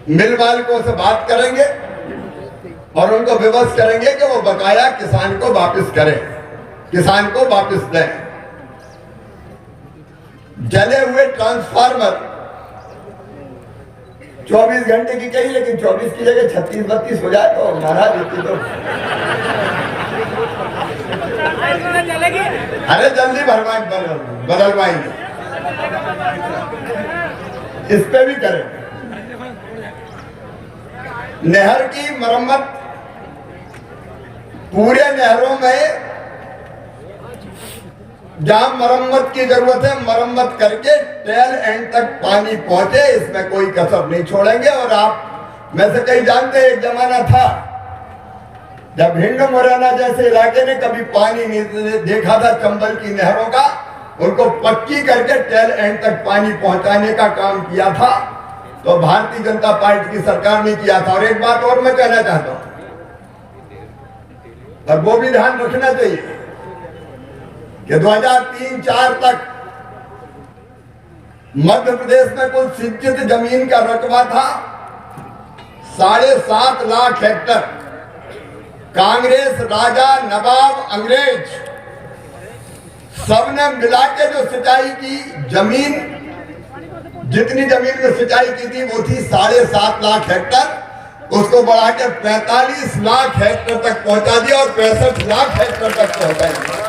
मिल मालिकों से बात करेंगे और उनको विवश करेंगे कि वो बकाया किसान को वापस करें, किसान को वापस दें। जले हुए ट्रांसफार्मर 24 घंटे की कही, लेकिन 24 की जगह 36-32 हो जाए तो महाराज होती तो अरे जल्दी बदलवाएंगे, इस पे भी करें। नहर की मरम्मत, पूरे नहरों में जहां मरम्मत की जरूरत है मरम्मत करके टेल एंड तक पानी पहुंचे, इसमें कोई कसर नहीं छोड़ेंगे। और आप में से कई जानते हैं, एक जमाना था जब हिंदू मुरैना जैसे इलाके ने कभी पानी नहीं देखा था चंबल की नहरों का, उनको पक्की करके टेल एंड तक पानी पहुंचाने का काम किया था, तो भारतीय जनता पार्टी की सरकार ने किया था। और एक बात और मैं कहना चाहता हूं, और वो भी ध्यान रखना चाहिए कि 2003-4 तक मध्य प्रदेश में कुल सिंचित जमीन का रकबा था 7.5 लाख हेक्टर। कांग्रेस, राजा, नवाब, अंग्रेज सबने मिला के जो सिंचाई की जमीन, जितनी जमीन में सिंचाई की थी वो थी 7.5 लाख हेक्टर, उसको बढ़ा के 45 लाख हेक्टर तक पहुंचा दिया और 65 लाख हेक्टर तक पहुंचा दिया।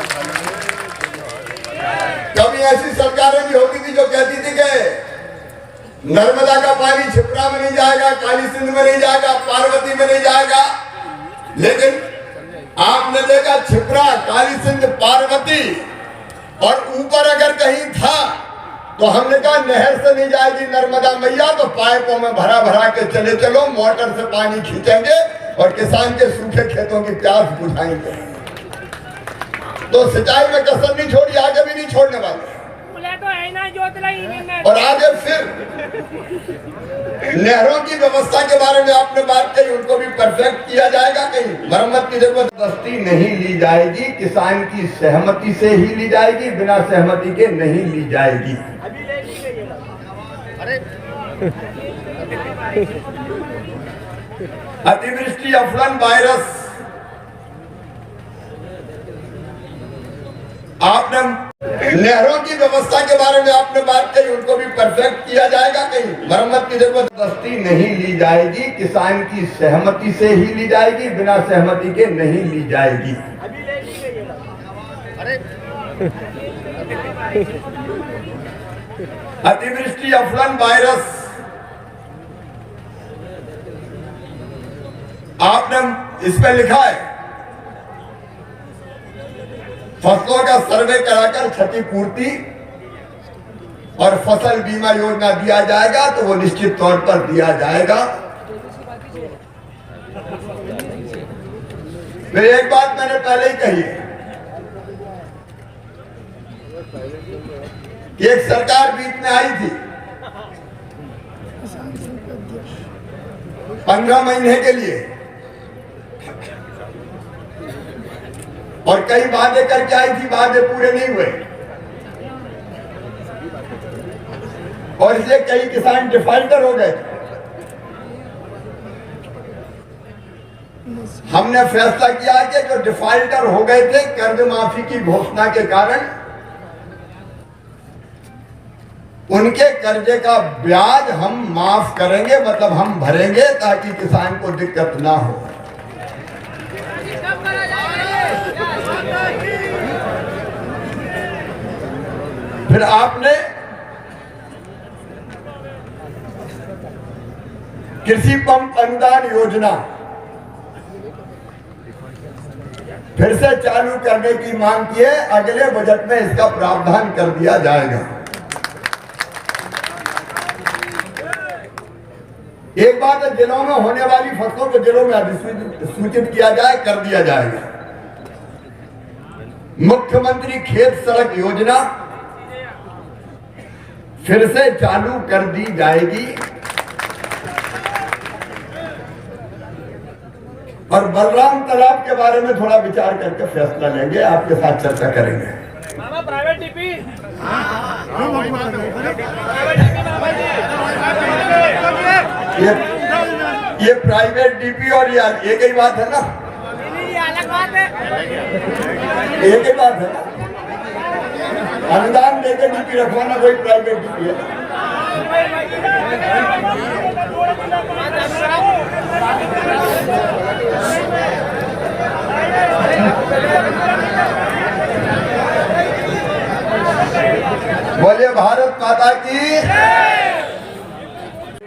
कभी ऐसी सरकारें भी होती थी जो कहती थी कि नर्मदा का पानी छिपरा में नहीं जाएगा, काली सिंध में नहीं जाएगा, पार्वती में नहीं जाएगा, लेकिन आपने देखा छिपरा, काली सिंध, पार्वती और ऊपर अगर कहीं था तो हमने कहा नहर से नहीं जाएगी नर्मदा मैया, तो पाइपों में भरा भरा के चले चलो, मोटर से पानी खींचेंगे और किसान के सूखे खेतों की प्यास बुझाएंगे। तो सिंचाई में कसर नहीं छोड़ी, आगे भी नहीं छोड़ने वाले। और आगे फिर नहरों की व्यवस्था के बारे में आपने बात कही, उनको भी परफेक्ट किया जाएगा। कहीं मरम्मत की जबरदस्ती नहीं ली जाएगी, किसान की सहमति से ही ली जाएगी, बिना सहमति के नहीं ली जाएगी। अतिवृष्टि, अफलन वायरस, आपने नहरों की व्यवस्था के बारे में आपने बात कही, उनको भी परफेक्ट किया जाएगा। कहीं मरम्मत की जबरदस्ती नहीं ली जाएगी, किसान की सहमति से ही ली जाएगी, बिना सहमति के नहीं ली जाएगी। अतिवृष्टि, अफलन वायरस, आपने इस पे लिखा है फसलों का सर्वे कराकर क्षतिपूर्ति और फसल बीमा योजना दिया जाएगा, तो वो निश्चित तौर पर दिया जाएगा। फिर एक बात मैंने पहले ही कही है कि एक सरकार बीच में आई थी 15 महीने के लिए और कई वादे करके आई थी, वादे पूरे नहीं हुए और इसलिए कई किसान डिफॉल्टर हो गए। हमने फैसला किया कि जो डिफॉल्टर हो गए थे कर्ज माफी की घोषणा के कारण, उनके कर्जे का ब्याज हम माफ करेंगे, मतलब हम भरेंगे, ताकि किसान को दिक्कत ना हो। फिर आपने कृषि पंप अनुदान योजना फिर से चालू करने की मांग की है। अगले बजट में इसका प्रावधान कर दिया जाएगा। एक बात है, जिलों में होने वाली फसलों को जिलों में अधिसूचित किया जाए, कर दिया जाएगा। मुख्यमंत्री खेत सड़क योजना फिर से चालू कर दी जाएगी और बलराम तालाब के बारे में थोड़ा विचार करके फैसला लेंगे, आपके साथ चर्चा करेंगे। प्राइवेट टीपी ये ये प्राइवेट डीपी और ये एक ही बात है ना, अलग बात है, एक ही बात है ना। अनुदान देकर डीपी रखवाना कोई प्राइवेट डीपी है। बोलिए भारत माता की।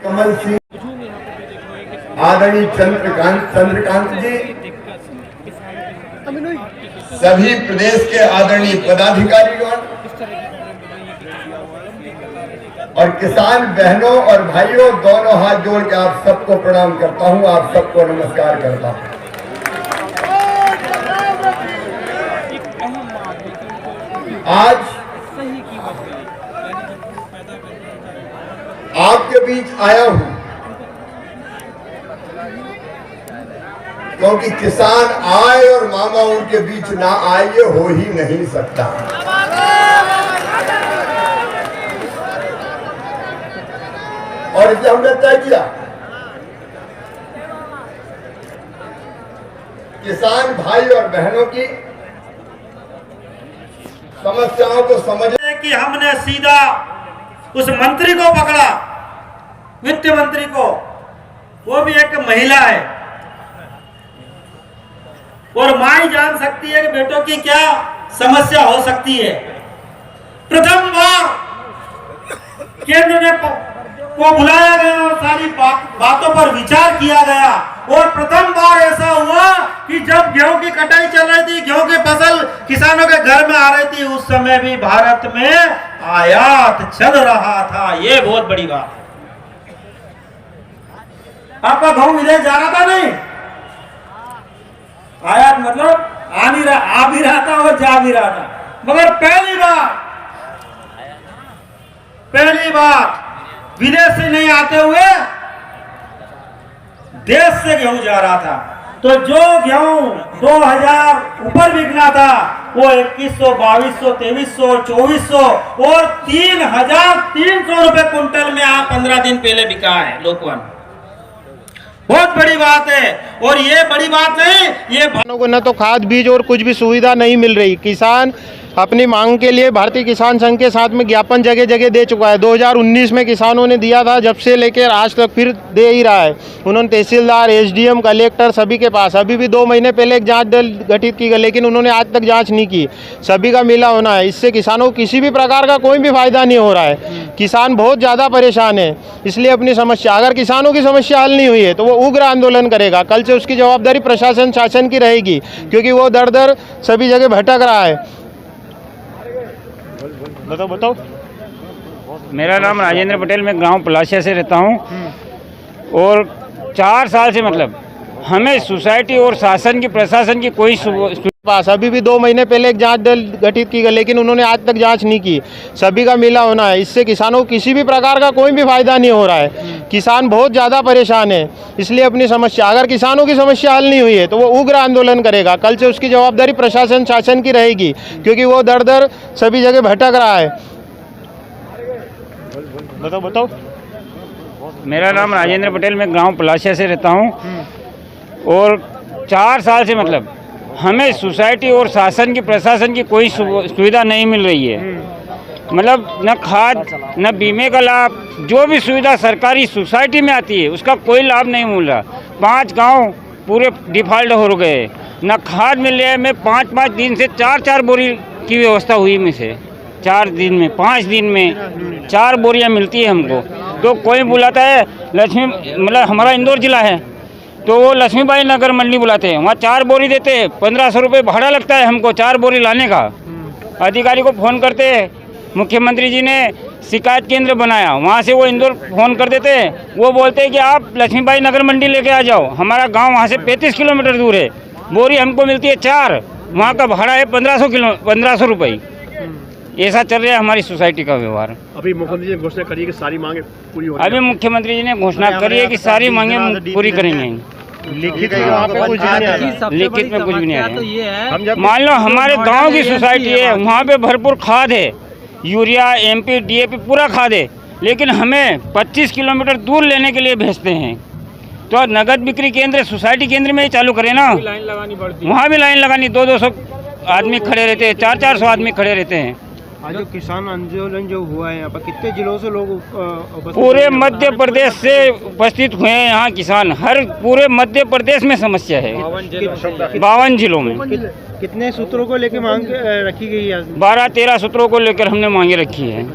कमल सिंह, आदरणीय चंद्रकांत जी, सभी प्रदेश के आदरणीय पदाधिकारीगण और किसान बहनों और भाइयों, दोनों हाथ जोड़ के आप सबको प्रणाम करता हूं, आप सबको नमस्कार करता हूं। आज आपके बीच आया हूं क्योंकि किसान आए और मामा उनके बीच ना आए, ये हो ही नहीं सकता। और इसलिए हमने तय किया किसान भाई और बहनों की समस्याओं को समझने कि हमने सीधा उस मंत्री को पकड़ा, वित्त मंत्री को, वो भी एक महिला है और मां ही जान सकती है कि बेटों की क्या समस्या हो सकती है। प्रथम बार केंद्र ने को बुलाया गया और सारी बातों पर विचार किया गया और प्रथम बार ऐसा हुआ कि जब गेहूं की कटाई चल रही थी, गेहूं की फसल किसानों के घर में आ रही थी, उस समय भी भारत में आयात चल रहा था। ये बहुत बड़ी बात है। आपका गेहूं विदेश जा रहा था नहीं, आयात मतलब आ भी रहा था और जा भी रहा था, मगर पहली बार विदेश से नहीं आते हुए देश से गेहूं जा रहा था। तो जो गेहूं 2000 ऊपर बिकना था वो 2100, 2200, 2300, 2400 और 3300 रुपए कुंटल में आप 15 दिन पहले बिका है लोकवन। बहुत बड़ी बात है। और ये बड़ी बात नहीं, ये किसानों को न तो खाद बीज और कुछ भी सुविधा नहीं मिल रही। किसान अपनी मांग के लिए भारतीय किसान संघ के साथ में ज्ञापन जगह जगह दे चुका है। 2019 में किसानों ने दिया था, जब से लेकर आज तक फिर दे ही रहा है। उन्होंने तहसीलदार, एसडीएम, कलेक्टर सभी के पास, अभी भी 2 महीने पहले एक जांच दल गठित की गई, लेकिन उन्होंने आज तक जांच नहीं की। सभी का मिला होना है, इससे किसानों को किसी भी प्रकार का कोई भी फायदा नहीं हो रहा है। किसान बहुत ज़्यादा परेशान है, इसलिए अपनी समस्या, अगर किसानों की समस्या हल नहीं हुई है तो वो उग्र आंदोलन करेगा। कल से उसकी जवाबदारी प्रशासन शासन की रहेगी, क्योंकि वो दर दर सभी जगह भटक रहा है। बताओ। मेरा नाम राजेंद्र पटेल, मैं गांव पलाशिया से रहता हूं और 4 साल से मतलब हमें सोसाइटी और शासन की प्रशासन की कोई पास, अभी भी 2 महीने पहले एक जांच दल गठित की गई, लेकिन उन्होंने आज तक जांच नहीं की। सभी का मिला होना है, इससे किसानों को किसी भी प्रकार का कोई भी फायदा नहीं हो रहा है। किसान बहुत ज़्यादा परेशान है, इसलिए अपनी समस्या, अगर किसानों की समस्या हल नहीं हुई है तो वो उग्र आंदोलन करेगा। कल से उसकी जवाबदारी प्रशासन शासन की रहेगी, क्योंकि वो दर दर सभी जगह भटक रहा है। बताओ। मेरा नाम राजेंद्र पटेल, मैं गांव पलाशिया से रहता हूं और 4 साल से मतलब हमें सोसाइटी और शासन की प्रशासन की कोई सुविधा नहीं मिल रही है। मतलब न खाद न बीमे का लाभ, जो भी सुविधा सरकारी सोसाइटी में आती है उसका कोई लाभ नहीं मिल रहा। 5 गांव पूरे डिफॉल्ट हो गए, न खाद मिल रहा है। मैं 5 दिन से 4 बोरी की व्यवस्था हुई में से 4 दिन में, 5 दिन में 4 बोरियां मिलती है हमको। तो कोई बुलाता है लक्ष्मी, मतलब हमारा इंदौर जिला है तो वो लक्ष्मीबाई नगर मंडी बुलाते हैं, वहाँ 4 बोरी देते हैं। 1500 रुपये भाड़ा लगता है हमको 4 बोरी लाने का। अधिकारी को फ़ोन करते हैं, मुख्यमंत्री जी ने शिकायत केंद्र बनाया, वहाँ से वो इंदौर फ़ोन कर देते हैं। वो बोलते हैं कि आप लक्ष्मीबाई नगर मंडी लेके आ जाओ, हमारा गांव वहाँ से 35 किलोमीटर दूर है। बोरी हमको मिलती है 4, वहाँ का भाड़ा है 1500 रुपये। ऐसा चल रहा है हमारी सोसाइटी का व्यवहार। अभी मुख्यमंत्री जी ने घोषणा करी है कि सारी मांगे पूरी हो अभी मुख्यमंत्री जी ने घोषणा करी है कि सारी मांगे पूरी करेंगे। लिखित में कुछ भी नहीं है। मान लो हमारे गांव की सोसाइटी है, वहाँ पे भरपूर खाद है, यूरिया, एमपी, डीएपी पूरा खाद है, लेकिन हमें 25 किलोमीटर दूर लेने के लिए भेजते हैं। तो नगद बिक्री केंद्र सोसाइटी केंद्र में ही चालू करें ना, लाइन लगानी पड़ती वहाँ भी लाइन लगानी, 200-200 आदमी खड़े रहते हैं, 400-400 आदमी खड़े रहते हैं। आज जो किसान आंदोलन जो हुआ है यहाँ पर कितने जिलों से लोग पूरे मध्य प्रदेश से उपस्थित हुए हैं यहाँ किसान, हर पूरे मध्य प्रदेश में समस्या है, 52 जिलों में। कितने सूत्रों को लेकर मांग रखी गई है? 12-13 सूत्रों को लेकर हमने मांगे रखी है।